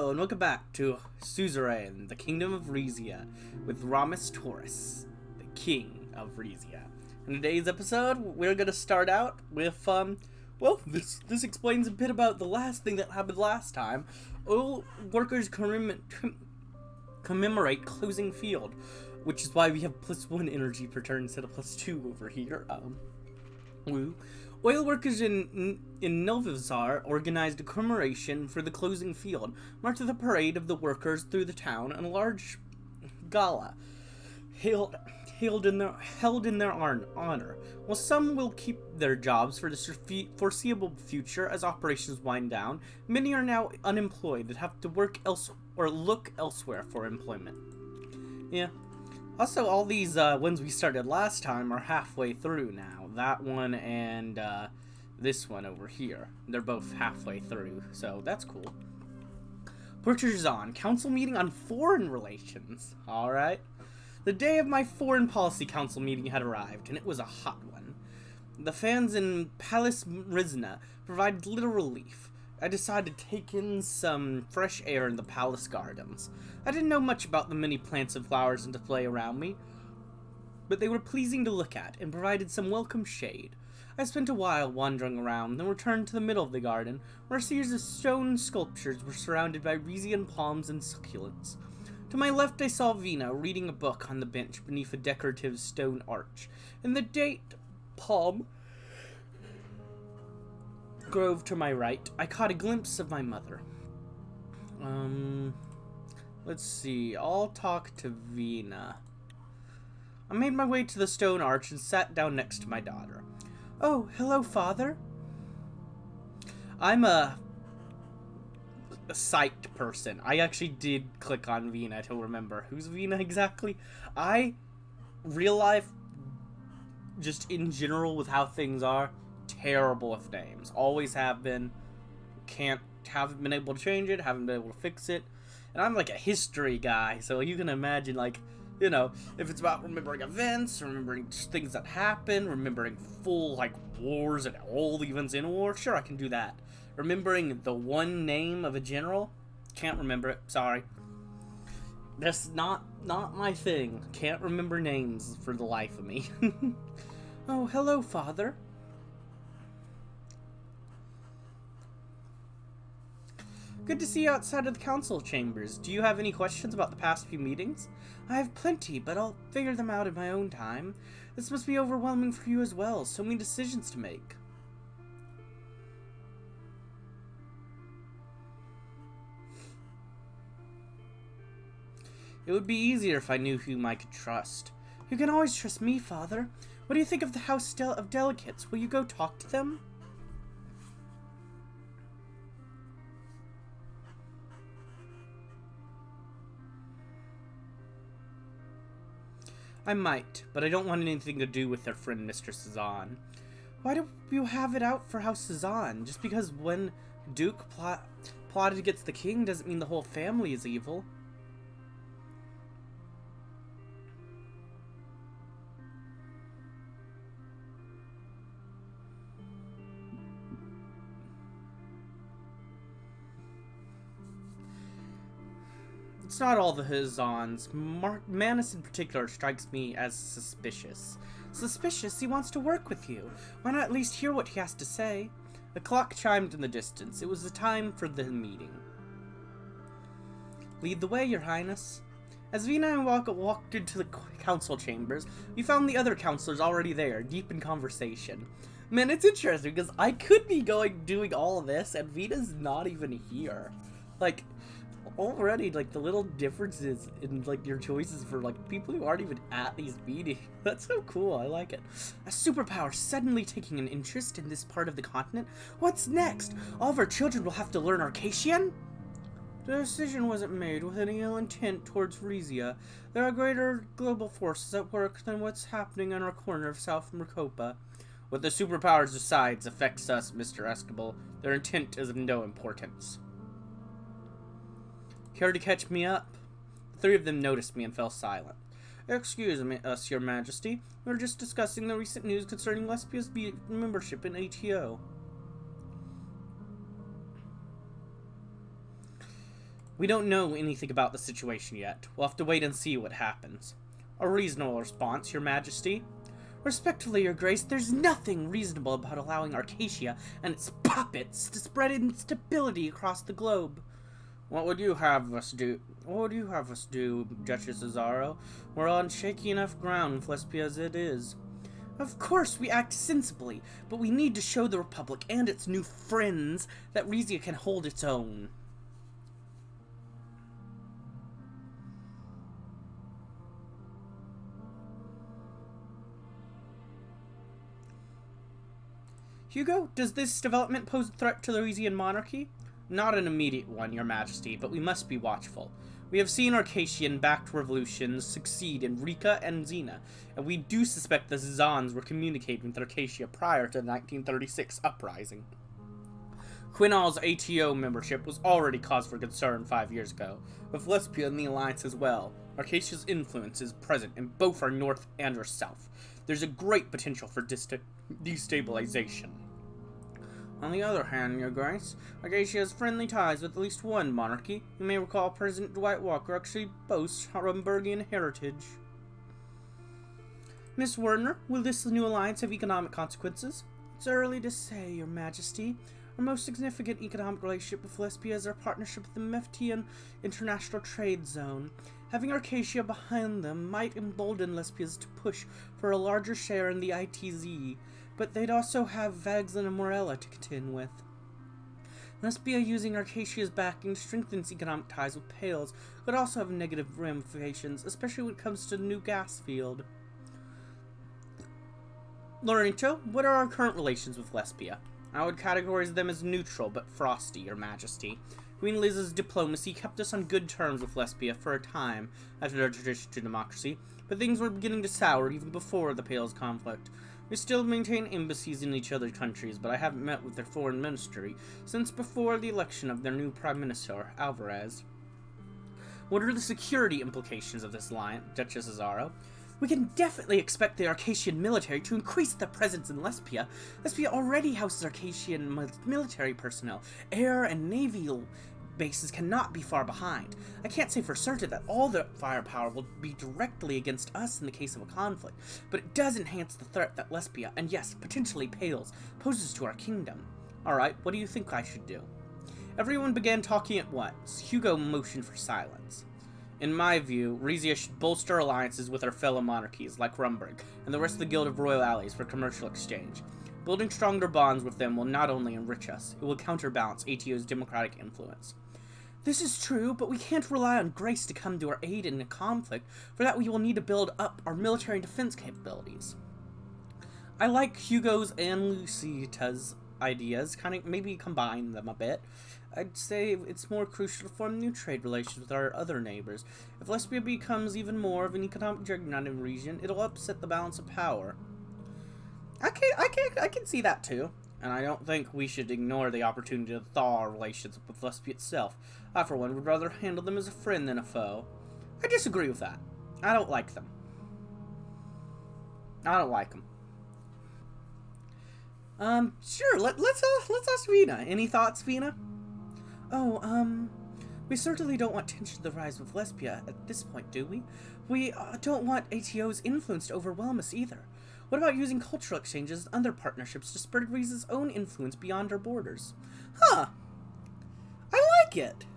Hello and welcome back to Suzerain, the Kingdom of Rizia, with Ramus Taurus, the King of Rizia. In today's episode, we're going to start out with, well, this explains a bit about the last thing that happened last time. Oil workers commemorate closing field, which is why we have +1 energy per turn instead of +2 over here. Woo. Oil workers in Eudster organized a commemoration for the closing field, marked the parade of the workers through the town, and a large gala held in their honor. While some will keep their jobs for the foreseeable future as operations wind down, many are now unemployed and have to work look elsewhere for employment. Yeah. Also, all these ones we started last time are halfway through now. That one and this one over here. They're both halfway through, so that's cool. Portraits on. Council meeting on foreign relations. Alright. The day of my foreign policy council meeting had arrived, and it was a hot one. The fans in Palace Rizia provided little relief. I decided to take in some fresh air in the palace gardens. I didn't know much about the many plants and flowers in display around me, but they were pleasing to look at and provided some welcome shade. I spent a while wandering around, then returned to the middle of the garden, where a series of stone sculptures were surrounded by Rizian palms and succulents. To my left I saw Vina reading a book on the bench beneath a decorative stone arch. In the date palm grove to my right, I caught a glimpse of my mother. Let's see. I'll talk to Vina. I made my way to the stone arch and sat down next to my daughter. Oh, hello, Father. I'm a psyched person. I actually did click on Vina to remember. Who's Vina exactly? Real life, just in general with how things are, terrible with names. Always have been. Haven't been able to change it, haven't been able to fix it. And I'm like a history guy, so you can imagine, like, you know, if it's about remembering events, remembering things that happen, remembering full, like, wars and all the events in war, sure, I can do that. Remembering the one name of a general, can't remember it, sorry. That's not my thing. Can't remember names for the life of me. Oh, hello, Father. Good to see you outside of the council chambers. Do you have any questions about the past few meetings? I have plenty, but I'll figure them out in my own time. This must be overwhelming for you as well. So many decisions to make. It would be easier if I knew whom I could trust. You can always trust me, Father. What do you think of the House of Delegates? Will you go talk to them? I might, but I don't want anything to do with their friend Mr. Suzerain. Why do you have it out for House Suzerain? Just because one Duke plotted against the king doesn't mean the whole family is evil. It's not all the Hizons. Manus in particular strikes me as suspicious. Suspicious? He wants to work with you. Why not at least hear what he has to say? The clock chimed in the distance. It was the time for the meeting. Lead the way, Your Highness. As Vina and walked into the council chambers, we found the other counselors already there, deep in conversation. Man, it's interesting because I could be doing all of this, and Vina's not even here. Like, already, like, the little differences in, like, your choices for, like, people who aren't even at these meetings. That's so cool. I like it. A superpower suddenly taking an interest in this part of the continent? What's next? All of our children will have to learn Arcasian? The decision wasn't made with any ill intent towards Rizia. There are greater global forces at work than what's happening in our corner of South Maricopa. What the superpowers decides affects us, Mr. Escable. Their intent is of no importance. Care to catch me up? The three of them noticed me and fell silent. Excuse me, Your Majesty. We were just discussing the recent news concerning Lespia's membership in ATO. We don't know anything about the situation yet. We'll have to wait and see what happens. A reasonable response, Your Majesty. Respectfully, Your Grace, there's nothing reasonable about allowing Arcacia and its puppets to spread instability across the globe. What would you have us do? What would you have us do, Duchess Azaro? We're on shaky enough ground, Flespia, as it is. Of course, we act sensibly, but we need to show the Republic and its new friends that Rizia can hold its own. Hugo, does this development pose a threat to the Rizian monarchy? Not an immediate one, Your Majesty, but we must be watchful. We have seen Arcacian-backed revolutions succeed in Rika and Xena, and we do suspect the Zans were communicating with Arcacia prior to the 1936 uprising. Quinal's ATO membership was already cause for concern 5 years ago, with Lesbia in the alliance as well. Arcacia's influence is present in both our north and our south. There's a great potential for destabilization. On the other hand, Your Grace, Arcacia has friendly ties with at least one monarchy. You may recall President Dwight Walker actually boasts Rumburgian heritage. Miss Werner, will this new alliance have economic consequences? It's early to say, Your Majesty. Our most significant economic relationship with Lesbia is our partnership with the Meftian International Trade Zone. Having Arcacia behind them might embolden Lesbias to push for a larger share in the ITZ, but they'd also have Vagslin and Morella to contend with. Lesbia using Arcacia's backing strengthens economic ties with Pales, but also have negative ramifications, especially when it comes to the new gas field. Lorenzo, what are our current relations with Lesbia? I would categorize them as neutral but frosty, Your Majesty. Queen Liz's diplomacy kept us on good terms with Lesbia for a time after their transition to democracy, but things were beginning to sour even before the Pales conflict. We still maintain embassies in each other's countries, but I haven't met with their foreign ministry since before the election of their new Prime Minister, Alvarez. What are the security implications of this alliance, Duchess Azaro? We can definitely expect the Arcacian military to increase their presence in Lesbia. Lesbia already houses Arcacian military personnel. Air and naval bases cannot be far behind. I can't say for certain that all the firepower will be directly against us in the case of a conflict, but it does enhance the threat that Lesbia, and yes, potentially Pales, poses to our kingdom. Alright, what do you think I should do? Everyone began talking at once. Hugo motioned for silence. In my view, Rizia should bolster alliances with our fellow monarchies, like Rumburg, and the rest of the Guild of Royal Allies for commercial exchange. Building stronger bonds with them will not only enrich us, it will counterbalance ATO's democratic influence. This is true, but we can't rely on Grace to come to our aid in a conflict. For that, we will need to build up our military and defense capabilities. I like Hugo's and Lucita's ideas, kind of maybe combine them a bit. I'd say it's more crucial to form new trade relations with our other neighbors. If Lesbia becomes even more of an economic juggernaut in the region, it'll upset the balance of power. I can see that too. And I don't think we should ignore the opportunity to thaw our relations with Lesbia itself. I, for one, would rather handle them as a friend than a foe. I disagree with that. I don't like them. Sure, let's ask Vina. Any thoughts, Vina? We certainly don't want tension to rise with Lesbia at this point, do we? We don't want ATO's influence to overwhelm us either. What about using cultural exchanges and other partnerships to spread Riza's own influence beyond our borders? Huh. I like it.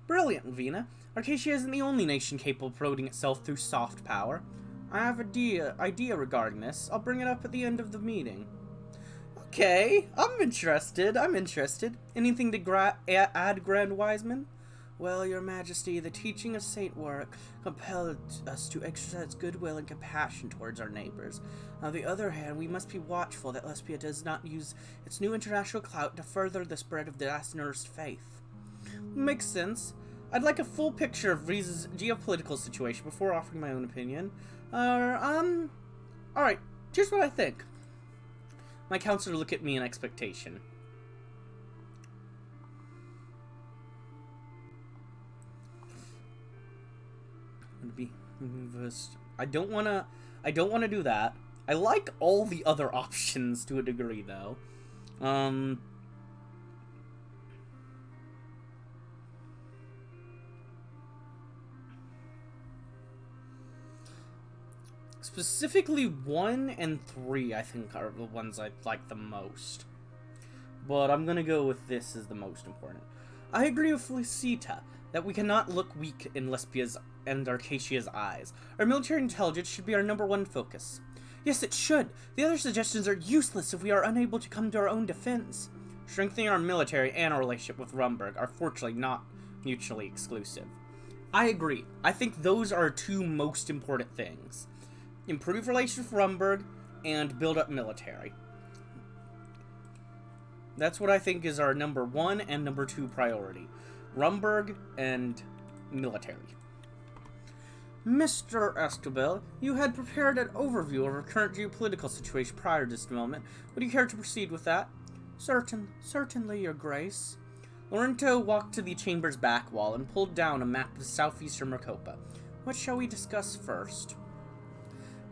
Brilliant, Vina. Arcacia isn't the only nation capable of promoting itself through soft power. I have an idea regarding this. I'll bring it up at the end of the meeting. Okay, I'm interested. Anything to add, Grand Wiseman? Well, Your Majesty, the teaching of saint work compelled us to exercise goodwill and compassion towards our neighbors. On the other hand, we must be watchful that Lesbia does not use its new international clout to further the spread of the Asner's faith. Makes sense. I'd like a full picture of Riza's geopolitical situation before offering my own opinion. Alright, here's what I think. My counselor looked at me in expectation. I don't wanna do that. I like all the other options to a degree, though. Um... Specifically 1 and 3, I think, are the ones I like the most. But I'm gonna go with this as the most important. I agree with Felicita that we cannot look weak in Lesbia's and Arcatia's eyes. Our military intelligence should be our #1 focus. Yes, it should. The other suggestions are useless if we are unable to come to our own defense. Strengthening our military and our relationship with Rumberg are fortunately not mutually exclusive. I agree. I think those are 2 most important things. Improve relations with Rumberg and build up military. That's what I think is our #1 and #2 priority. Rumberg and military. Mr. Estabel, you had prepared an overview of our current geopolitical situation prior to this moment. Would you care to proceed with that? Certainly, Your Grace. Lorenzo walked to the chamber's back wall and pulled down a map of southeastern Recopa. What shall we discuss first?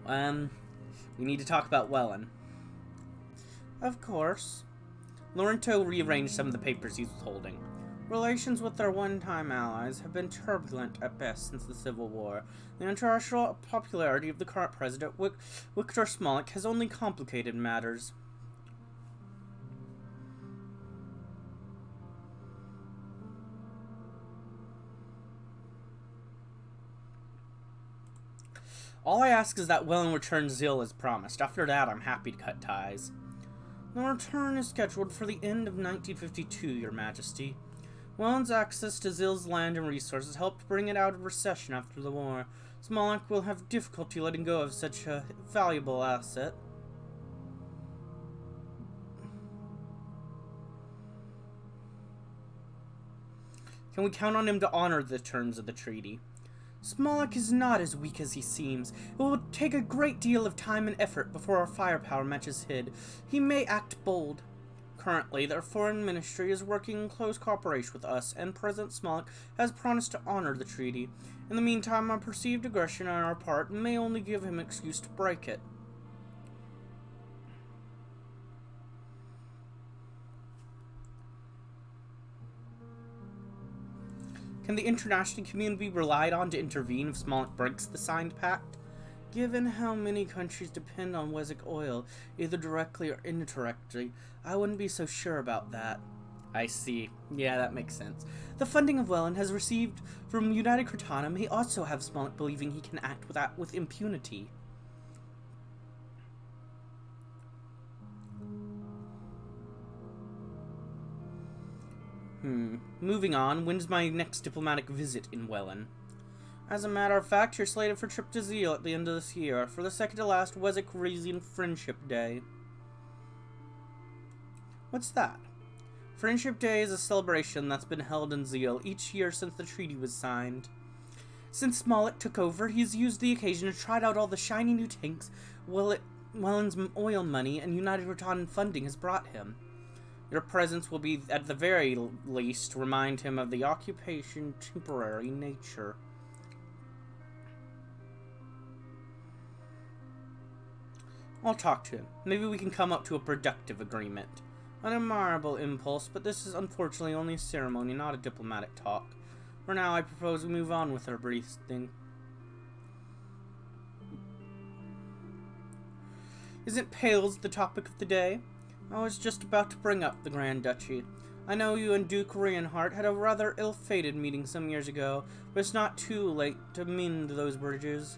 We need to talk about Welland. Of course. Lorenzo rearranged some of the papers he was holding. Relations with their one-time allies have been turbulent at best since the Civil War. The international popularity of the current president, Victor Smolik, has only complicated matters. All I ask is that Welland return Zil as promised. After that, I'm happy to cut ties. The return is scheduled for the end of 1952, Your Majesty. Welland's access to Zil's land and resources helped bring it out of recession after the war. Smolik will have difficulty letting go of such a valuable asset. Can we count on him to honor the terms of the treaty? Smolik is not as weak as he seems. It will take a great deal of time and effort before our firepower matches his. He may act bold. Currently, their foreign ministry is working in close cooperation with us, and President Smolik has promised to honor the treaty. In the meantime, our perceived aggression on our part may only give him an excuse to break it. Can the international community be relied on to intervene if Smolik breaks the signed pact? Given how many countries depend on Wesek oil, either directly or indirectly, I wouldn't be so sure about that. I see. Yeah, that makes sense. The funding of Welland has received from United Cortana may also have Smolik believing he can act with impunity. Moving on, when's my next diplomatic visit in Welland? As a matter of fact, you're slated for a trip to Zeal at the end of this year, for the second to last Wesek Rizian Friendship Day. What's that? Friendship Day is a celebration that's been held in Zeal each year since the treaty was signed. Since Smolik took over, he's used the occasion to try out all the shiny new tanks Welland's oil money and United Rotan funding has brought him. Your presence will be, at the very least, remind him of the occupation temporary nature. I'll talk to him. Maybe we can come up to a productive agreement. An admirable impulse, but this is unfortunately only a ceremony, not a diplomatic talk. For now, I propose we move on with our briefing. Isn't Pales the topic of the day? I was just about to bring up the Grand Duchy. I know you and Duke Rienhart had a rather ill-fated meeting some years ago, but it's not too late to mend those bridges.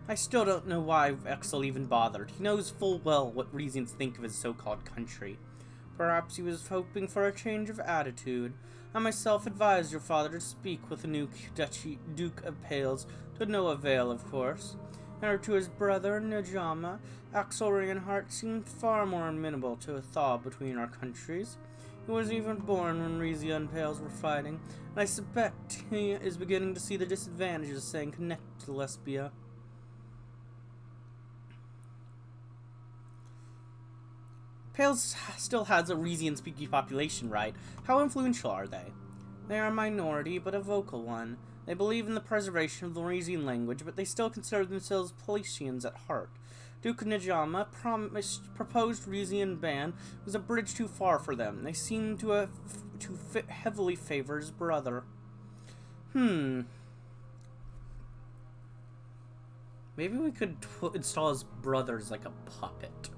I still don't know why Exel even bothered. He knows full well what Rizians think of his so-called country. Perhaps he was hoping for a change of attitude. I myself advised your father to speak with the new Duke of Pales, to no avail, of course. And to his brother, Najama, Axel Rienhart seemed far more amenable to a thaw between our countries. He was even born when Rizia and Pales were fighting, and I suspect he is beginning to see the disadvantages of staying connected to Lesbia. Pales still has a Rizian-speaking population, right? How influential are they? They are a minority, but a vocal one. They believe in the preservation of the Rizian language, but they still consider themselves Palestians at heart. Duke Najama proposed Rizian ban was a bridge too far for them. They seem to heavily favor his brother. Maybe we could install his brother as like a puppet.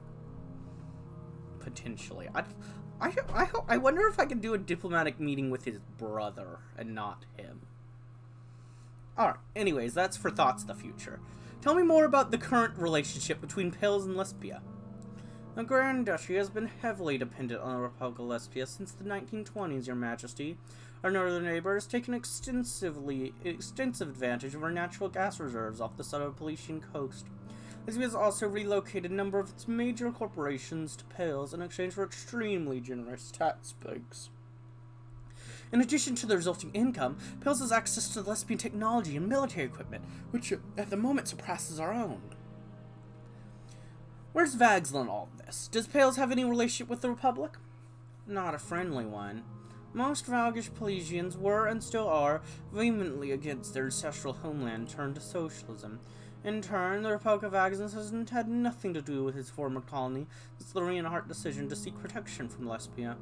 Potentially. I wonder if I can do a diplomatic meeting with his brother and not him. Alright, anyways, that's for thoughts of the future. Tell me more about the current relationship between Pales and Lesbia. The Grand Duchy has been heavily dependent on the Republic of Lesbia since the 1920s, Your Majesty. Our northern neighbor has taken extensive advantage of our natural gas reserves off the southern Palestian coast. Lesbia has also relocated a number of its major corporations to Pales in exchange for extremely generous tax breaks. In addition to the resulting income, Pales has access to Lesbian technology and military equipment, which at the moment surpasses our own. Where's Vagsla in all of this? Does Pales have any relationship with the Republic? Not a friendly one. Most Valgish Pelesians were, and still are, vehemently against their ancestral homeland turned to socialism. In turn, the Republic of Vagsla has had nothing to do with his former colony since the Reinhardt decision to seek protection from Lesbia.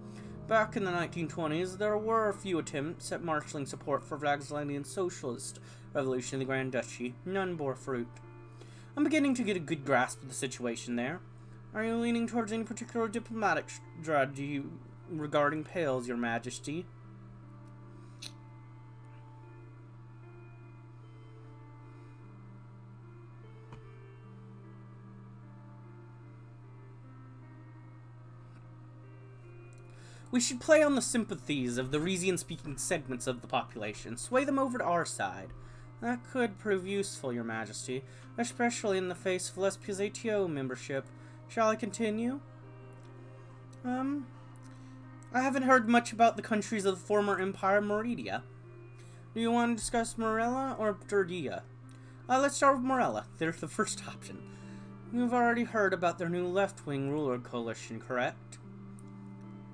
Back in the 1920s, there were a few attempts at marshalling support for Vagslandian socialist revolution in the Grand Duchy. None bore fruit. I'm beginning to get a good grasp of the situation there. Are you leaning towards any particular diplomatic strategy regarding Pales, Your Majesty? We should play on the sympathies of the Rizian-speaking segments of the population, sway them over to our side. That could prove useful, Your Majesty, especially in the face of Lespia's ATO membership. Shall I continue? I haven't heard much about the countries of the former Empire Meridia. Do you want to discuss Morella or Durdia? Let's start with Morella. They're the first option. You've already heard about their new left-wing ruler coalition, correct?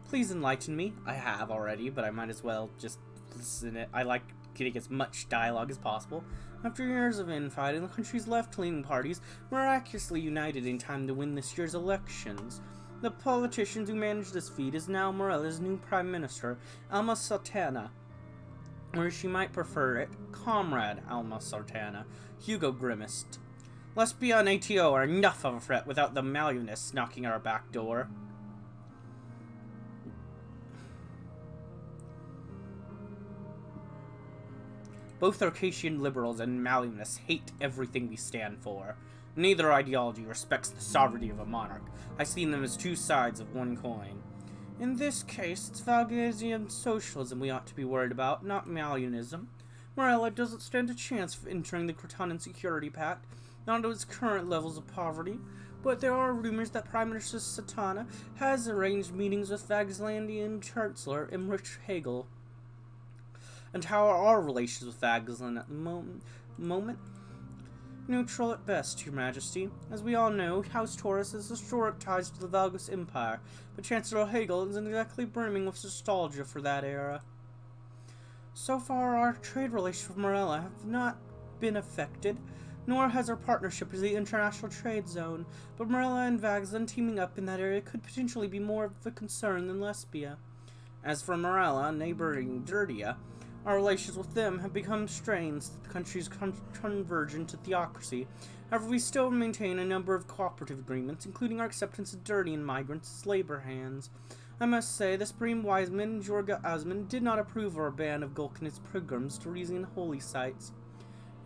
Please enlighten me. I have already, but I might as well just listen it. I like getting as much dialogue as possible. After years of infighting, the country's left-leaning parties miraculously united in time to win this year's elections. The politician who managed this feat is now Morella's new Prime Minister, Alma Sultana. Or she might prefer it, Comrade Alma Sultana. Hugo grimaced. Lesbia and ATO are enough of a threat without the Maluinists knocking at our back door. Both Arcasian liberals and Maluinists hate everything we stand for. Neither ideology respects the sovereignty of a monarch. I see them as two sides of one coin. In this case, it's Valgasian socialism we ought to be worried about, not Maluinism. Morella doesn't stand a chance of entering the Cretanan Security Pact, not to its current levels of poverty, but there are rumors that Prime Minister Satana has arranged meetings with Vagslandian Chancellor Imrich Hegel. And how are our relations with Vagslan at the moment? Neutral at best, Your Majesty. As we all know, House Taurus has historic ties to the Valgus Empire, but Chancellor Hegel isn't exactly brimming with nostalgia for that era. So far, our trade relations with Morella have not been affected, nor has our partnership with the International Trade Zone, but Morella and Vagslan teaming up in that area could potentially be more of a concern than Lesbia. As for Morella, neighboring Durdia, our relations with them have become strained since the country's conversion to theocracy. However, we still maintain a number of cooperative agreements, including our acceptance of Durdian migrants as labor hands. I must say, the Supreme Wiseman, Jorga Asman, did not approve of our ban of Gulkanist pilgrims to Rizian holy sites.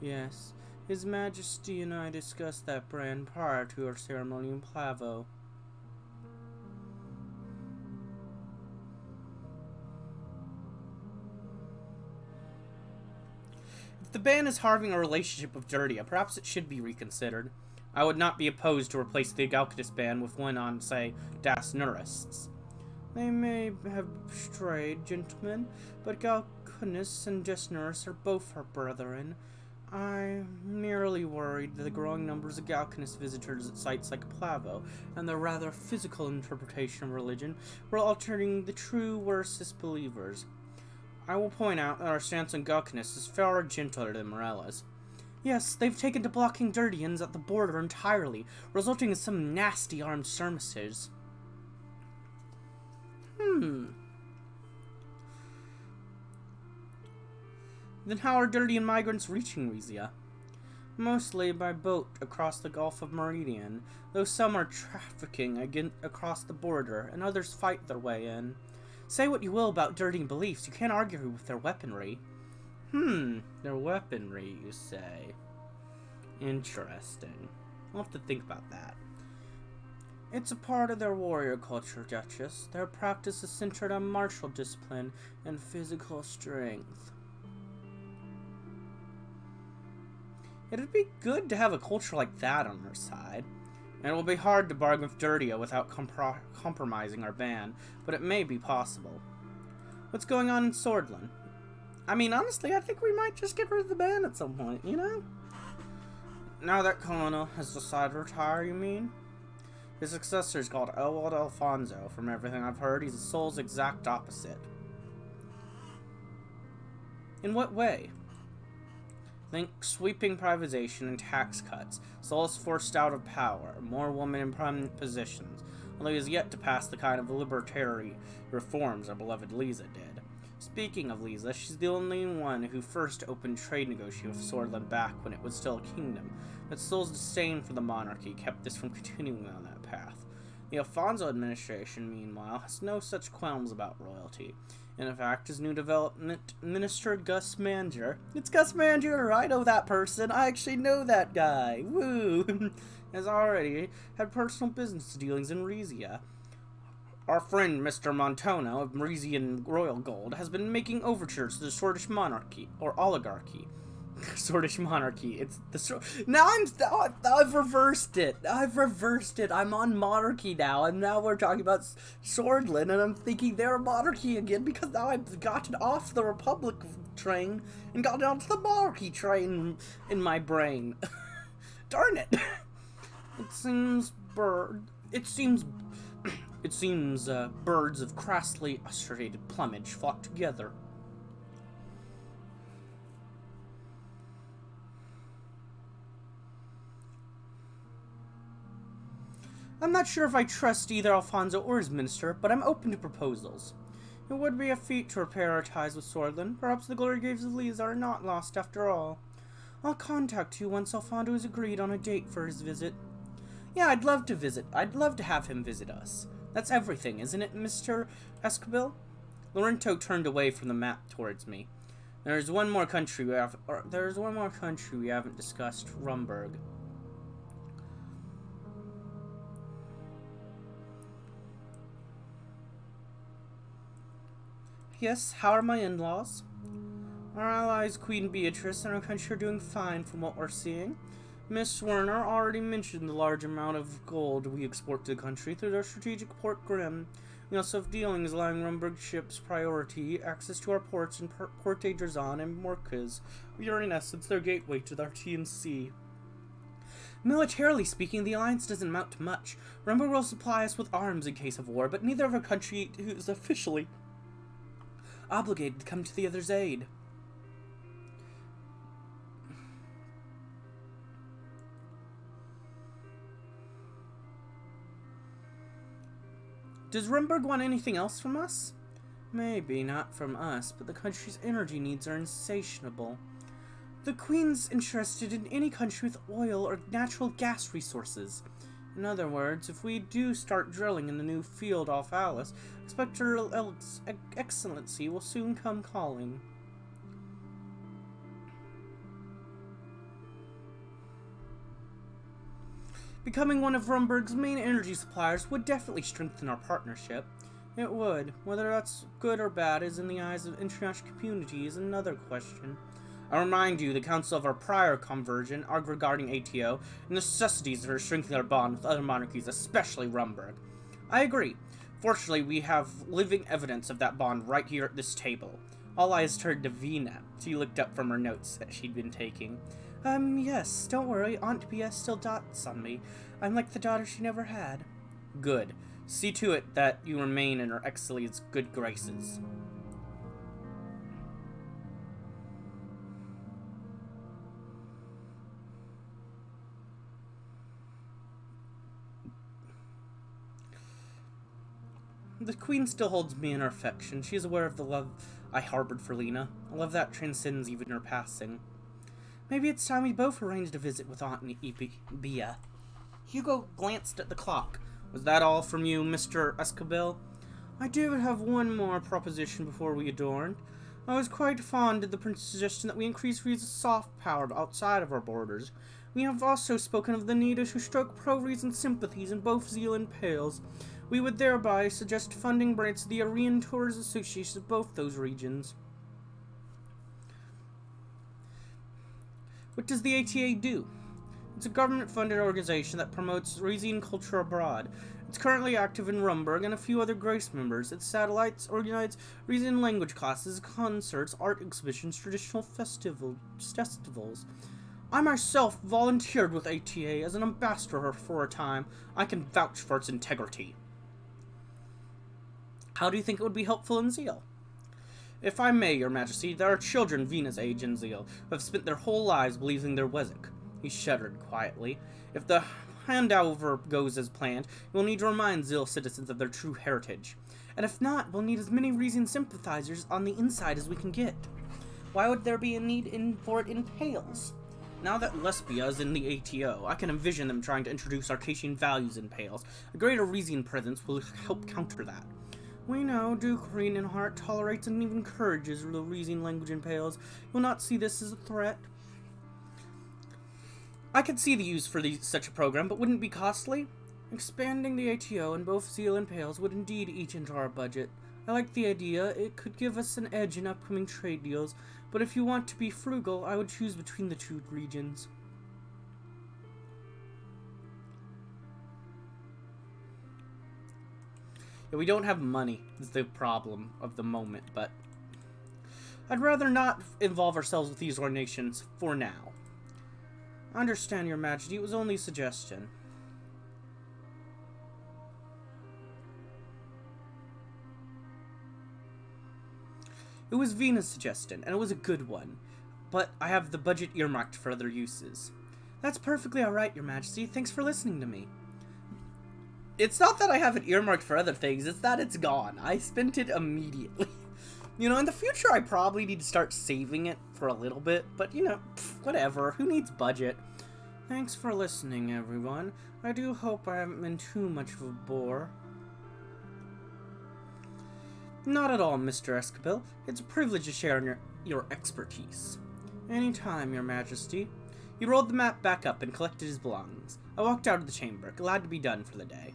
Yes, His Majesty and I discussed that ban prior to our ceremony in Plavo. If the ban is harming our relationship with Durdia, perhaps it should be reconsidered. I would not be opposed to replace the Galcanist ban with one on, say, Das Nurists. They may have strayed, gentlemen, but Galcanists and Desnurists are both our brethren. I'm merely worried that the growing numbers of Galcanist visitors at sites like Plavo and their rather physical interpretation of religion were altering the true worstest believers. I will point out that our stance on Gawkiness is far gentler than Morella's. Yes, they've taken to blocking Dirtians at the border entirely, resulting in some nasty armed skirmishes. Then how are Dirtian migrants reaching Rizia? Mostly by boat across the Gulf of Meridian, though some are trafficking across the border, and others fight their way in. Say what you will about Dirtian beliefs, you can't argue with their weaponry. Their weaponry, you say? Interesting. I'll have to think about that. It's a part of their warrior culture, Duchess. Their practice is centered on martial discipline and physical strength. It'd be good to have a culture like that on our side. And it will be hard to bargain with Dirtia without compromising our ban, but it may be possible. What's going on in Swordland? I mean, honestly, I think we might just get rid of the ban at some point, you know? Now that Colonel has decided to retire, you mean? His successor is called Ewald Alfonso. From everything I've heard, he's the soul's exact opposite. In what way? Think sweeping privatization and tax cuts. Sol is forced out of power. More women in prominent positions. Although he has yet to pass the kind of libertarian reforms our beloved Lisa did. Speaking of Lisa, she's the only one who first opened trade negotiations with Swordland back when it was still a kingdom. But Sol's disdain for the monarchy kept this from continuing on that path. The Alfonso administration, meanwhile, has no such qualms about royalty. In fact, his new development minister, Gus Manger. It's Gus Manger, I know that person. I actually know that guy. Woo! Has already had personal business dealings in Rizia. Our friend, Mr. Montano of Merizian Royal Gold, has been making overtures to the Swordish monarchy, or oligarchy. Swordish monarchy. It's the I've reversed it. I'm on monarchy now, and now we're talking about Swordland, and I'm thinking they're a monarchy again because now I've gotten off the Republic train and gotten onto the monarchy train in my brain. Darn it! It seems birds of crassly striated plumage flock together. I'm not sure if I trust either Alfonso or his minister, but I'm open to proposals. It would be a feat to repair our ties with Swordland. Perhaps the glory graves of Lisa are not lost after all. I'll contact you once Alfonso has agreed on a date for his visit. Yeah, I'd love to visit. I'd love to have him visit us. That's everything, isn't it, Mr. Escobil? Laurento turned away from the map towards me. There's one more country we haven't discussed, Rumburg. Yes, how are my in-laws? Our allies, Queen Beatrice, and our country are doing fine from what we're seeing. Miss Werner already mentioned the large amount of gold we export to the country through their strategic Port Grimm. We also have dealings allowing Rumburg ships priority access to our ports in Port Drazan and Morcas. We are in essence their gateway to their TNC. Militarily speaking, the alliance doesn't amount to much. Rumburg will supply us with arms in case of war, but neither of our country is officially obligated to come to the other's aid. Does Rumburg want anything else from us? Maybe not from us, but the country's energy needs are insatiable. The Queen's interested in any country with oil or natural gas resources. In other words, if we do start drilling in the new field off Alice, expect Her Excellency will soon come calling. Becoming one of Rumburg's main energy suppliers would definitely strengthen our partnership. It would. Whether that's good or bad is in the eyes of the international community is another question. I remind you, the council of our prior conversion argued regarding ATO and the necessities for strengthening our bond with other monarchies, especially Rumburg. I agree. Fortunately, we have living evidence of that bond right here at this table. All eyes turned to Vina. She looked up from her notes that she'd been taking. Yes, don't worry, Aunt BS still dotes on me. I'm like the daughter she never had. Good. See to it that you remain in Her Excellency's good graces. the Queen still holds me in her affection. She is aware of the love I harbored for Lena, a love that transcends even her passing. Maybe it's time we both arranged a visit with Aunt Bia. Hugo glanced at the clock. Was that all from you, Mr. Escobil? I do have one more proposition before we adjourn. I was quite fond of the prince's suggestion that we increase Riza's soft power outside of our borders. We have also spoken of the need to stroke pro-Rizan sympathies in both Zeal and Pales. We would thereby suggest funding grants to the Aryan Tours Associations of both those regions. What does the ATA do? It's a government-funded organization that promotes Rizian culture abroad. It's currently active in Rumburg and a few other Grace members. Its satellites organize Rizian language classes, concerts, art exhibitions, traditional festivals. I myself volunteered with ATA as an ambassador for a time. I can vouch for its integrity. How do you think it would be helpful in Zeal? If I may, Your Majesty, there are children Venus' age in Zeal who have spent their whole lives believing they're Wezek. He shuddered quietly. If the handover goes as planned, we'll need to remind Zeal citizens of their true heritage. And if not, we'll need as many Rizian sympathizers on the inside as we can get. Why would there be a need for it in Pales? Now that Lesbia is in the ATO, I can envision them trying to introduce Arcasian values in Pales. A greater Rizian presence will help counter that. We know Duke Reinhardt tolerates and even encourages the Rizian language in Pales. You'll not see this as a threat. I could see the use for such a program, but wouldn't it be costly? Expanding the ATO in both Zeal and Pales would indeed eat into our budget. I like the idea. It could give us an edge in upcoming trade deals, but if you want to be frugal, I would choose between the two regions. Yeah, we don't have money, is the problem of the moment, but I'd rather not involve ourselves with these nations for now. I understand, Your Majesty. It was only a suggestion. It was Venus' suggestion, and it was a good one, but I have the budget earmarked for other uses. That's perfectly alright, Your Majesty. Thanks for listening to me. It's not that I have it earmarked for other things, it's that it's gone. I spent it immediately. You know, in the future I probably need to start saving it for a little bit, but you know, whatever. Who needs budget? Thanks for listening, everyone. I do hope I haven't been too much of a bore. Not at all, Mr. Escobil. It's a privilege to share in your expertise. Anytime, Your Majesty. He rolled the map back up and collected his belongings. I walked out of the chamber, glad to be done for the day.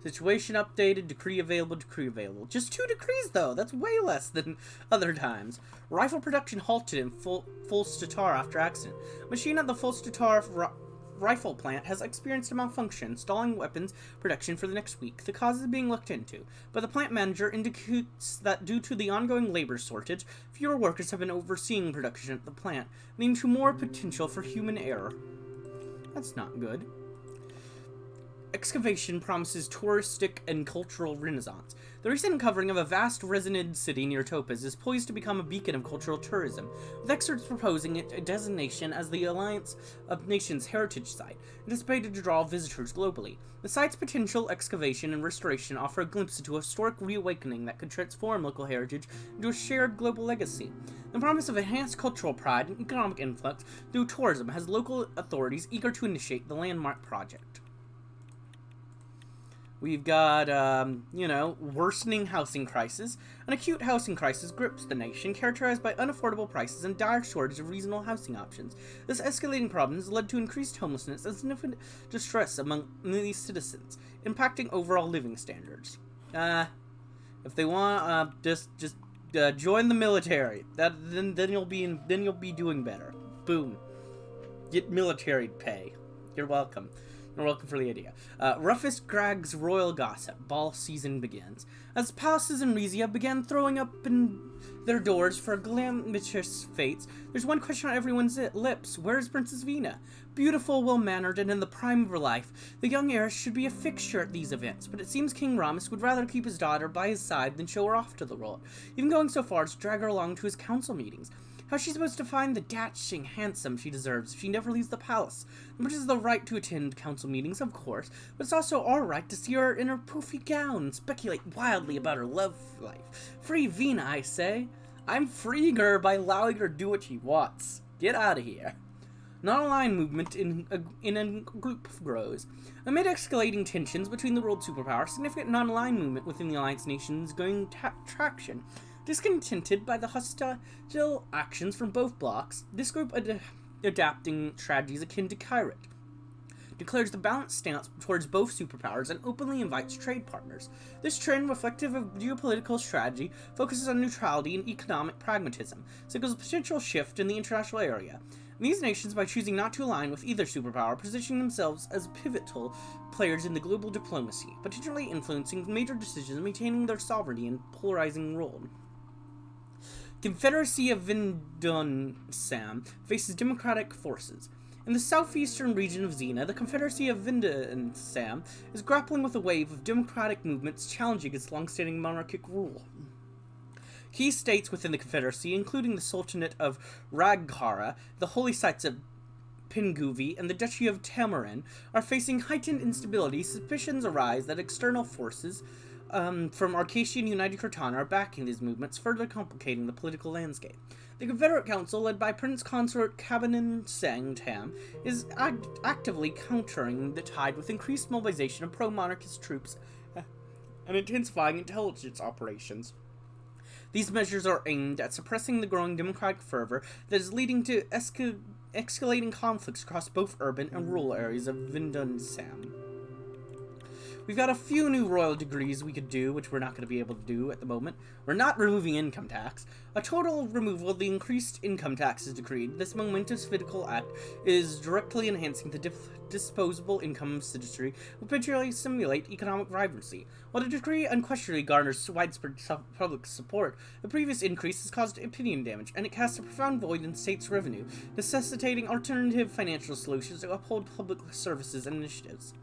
Situation updated, decree available, decree available. Just 2 decrees, though. That's way less than other times. Rifle production halted in full statar after accident. Machine at the full statar rifle plant has experienced a malfunction, stalling weapons production for the next week. The cause is being looked into, but the plant manager indicates that due to the ongoing labor shortage, fewer workers have been overseeing production at the plant, leading to more potential for human error. That's not good. Excavation promises touristic and cultural renaissance. The recent uncovering of a vast resonant city near Topaz is poised to become a beacon of cultural tourism, with experts proposing it a designation as the Alliance of Nations Heritage Site, anticipated to draw visitors globally. The site's potential excavation and restoration offer a glimpse into a historic reawakening that could transform local heritage into a shared global legacy. The promise of enhanced cultural pride and economic influx through tourism has local authorities eager to initiate the landmark project. We've got, worsening housing crisis. An acute housing crisis grips the nation, characterized by unaffordable prices and dire shortage of reasonable housing options. This escalating problem has led to increased homelessness and significant distress among these citizens, impacting overall living standards. If they want, just join the military. Then you'll be doing better. Boom. Get military pay. You're welcome. You're welcome for the idea. Roughest Grag's royal gossip. Ball season begins. As palaces in Rizia began throwing open their doors for glamorous fates, there's one question on everyone's lips. Where's Princess Vina? Beautiful, well-mannered, and in the prime of her life, the young heiress should be a fixture at these events, but it seems King Ramus would rather keep his daughter by his side than show her off to the world, even going so far as to drag her along to his council meetings. How's she supposed to find the dashing handsome she deserves if she never leaves the palace? Which is the right to attend council meetings, of course, but it's also our right to see her in her poofy gown and speculate wildly about her love life. Free Vina, I say. I'm freeing her by allowing her to do what she wants. Get out of here. Non-aligned movement in a group grows. Amid escalating tensions between the world superpowers, significant non-aligned movement within the Alliance nations gaining traction. Discontented by the hostile actions from both blocs, this group adapting strategies akin to Kyrit declares the balanced stance towards both superpowers and openly invites trade partners. This trend, reflective of geopolitical strategy, focuses on neutrality and economic pragmatism, signals a potential shift in the international area. These nations, by choosing not to align with either superpower, position themselves as pivotal players in the global diplomacy, potentially influencing major decisions and maintaining their sovereignty and polarizing role. Confederacy of Vindonsam faces democratic forces. In the southeastern region of Xena, the Confederacy of Vindonsam is grappling with a wave of democratic movements challenging its long-standing monarchic rule. Key states within the Confederacy, including the Sultanate of Ragkara, the holy sites of Pinguvi, and the Duchy of Tamarin, are facing heightened instability. Suspicions arise that external forces from Arcasian United Cortana are backing these movements, further complicating the political landscape. The Confederate Council, led by Prince Consort Kabanin Sang Tam, is actively countering the tide with increased mobilization of pro-monarchist troops and intensifying intelligence operations. These measures are aimed at suppressing the growing democratic fervor that is leading to escalating conflicts across both urban and rural areas of Vindonsam. We've got a few new royal degrees we could do, which we're not going to be able to do at the moment. We're not removing income tax. A total removal of the increased income tax is decreed. This momentous fiscal act is directly enhancing the disposable income of citizenry, will potentially simulate economic vibrancy. While the decree unquestionably garners widespread public support, the previous increase has caused opinion damage, and it casts a profound void in states' revenue, necessitating alternative financial solutions to uphold public services and initiatives.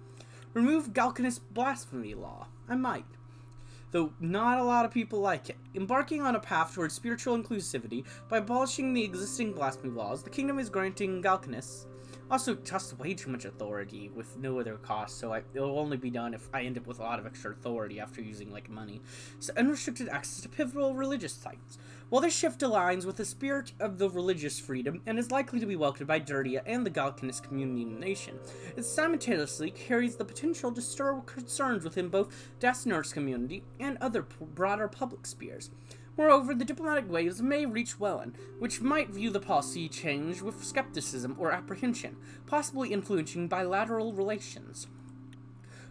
Remove Galcanist blasphemy law. I might. Though not a lot of people like it. Embarking on a path towards spiritual inclusivity by abolishing the existing blasphemy laws, the kingdom is granting Galcanists also just way too much authority with no other cost, so it'll only be done if I end up with a lot of extra authority after using, money. So unrestricted access to pivotal religious sites. While this shift aligns with the spirit of the religious freedom and is likely to be welcomed by Dirtia and the Galcanist community in the nation, it simultaneously carries the potential to stir concerns within both Dacinor's community and other broader public spheres. Moreover, the diplomatic waves may reach Welland, which might view the policy change with skepticism or apprehension, possibly influencing bilateral relations.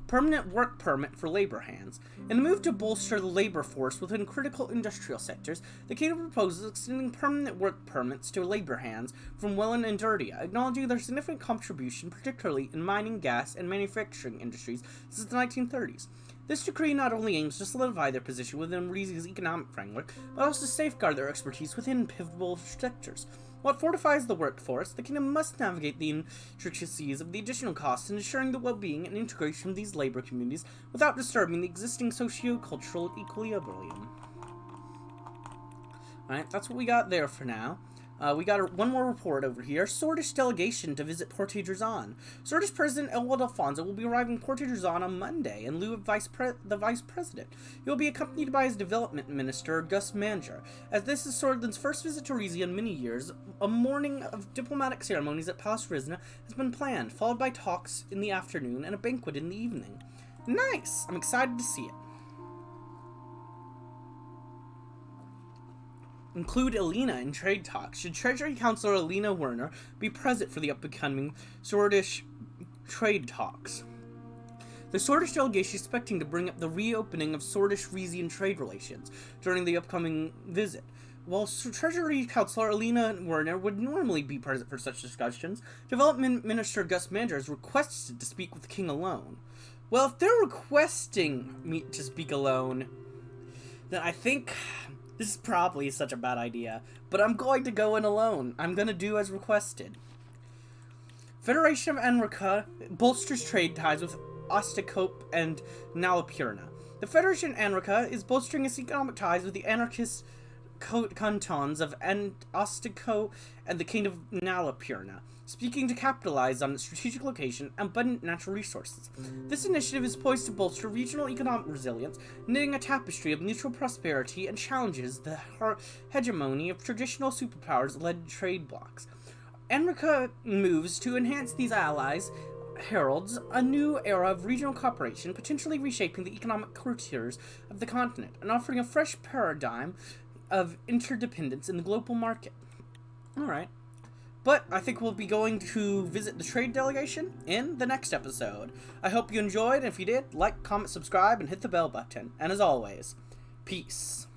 Permanent work permit for labor hands. In the move to bolster the labor force within critical industrial sectors, the kingdom proposes extending permanent work permits to labor hands from Welland and Dirtia, acknowledging their significant contribution, particularly in mining, gas, and manufacturing industries since the 1930s. This decree not only aims to solidify their position within Rizia's economic framework, but also safeguard their expertise within pivotal sectors. While it fortifies the workforce, the kingdom must navigate the intricacies of the additional costs in ensuring the well-being and integration of these labor communities without disturbing the existing socio-cultural equilibrium. Alright, that's what we got there for now. We got one more report over here. Sordish delegation to visit Porte Drazan. Sordish President Elwald Alfonso will be arriving in Porte Drazan on Monday in lieu of the Vice President. He will be accompanied by his Development Minister, Gus Manger. As this is Sordlin's first visit to Rizia in many years, a morning of diplomatic ceremonies at Palace Rizna has been planned, followed by talks in the afternoon and a banquet in the evening. Nice! I'm excited to see it. Include Elena in trade talks. Should Treasury Councilor Elena Werner be present for the upcoming Sordish trade talks? The Sordish delegation is expecting to bring up the reopening of Sordish-Rizian trade relations during the upcoming visit. While Treasury Councilor Elena Werner would normally be present for such discussions, Development Minister Gus Mander has requested to speak with the king alone. Well, if they're requesting me to speak alone, then I think this is probably such a bad idea, but I'm going to go in alone. I'm going to do as requested. Federation of Anrica bolsters trade ties with Ostacope and Nalapurna. The Federation of Anrica is bolstering its economic ties with the anarchist cantons of Ostico and the King of Nalapurna, speaking to capitalize on its strategic location and abundant natural resources. This initiative is poised to bolster regional economic resilience, knitting a tapestry of mutual prosperity and challenges the hegemony of traditional superpowers-led trade blocs. Enrica moves to enhance these allies heralds a new era of regional cooperation, potentially reshaping the economic cultures of the continent and offering a fresh paradigm of interdependence in the global market. Alright. But I think we'll be going to visit the trade delegation in the next episode. I hope you enjoyed, and if you did, like, comment, subscribe, and hit the bell button. And as always, peace.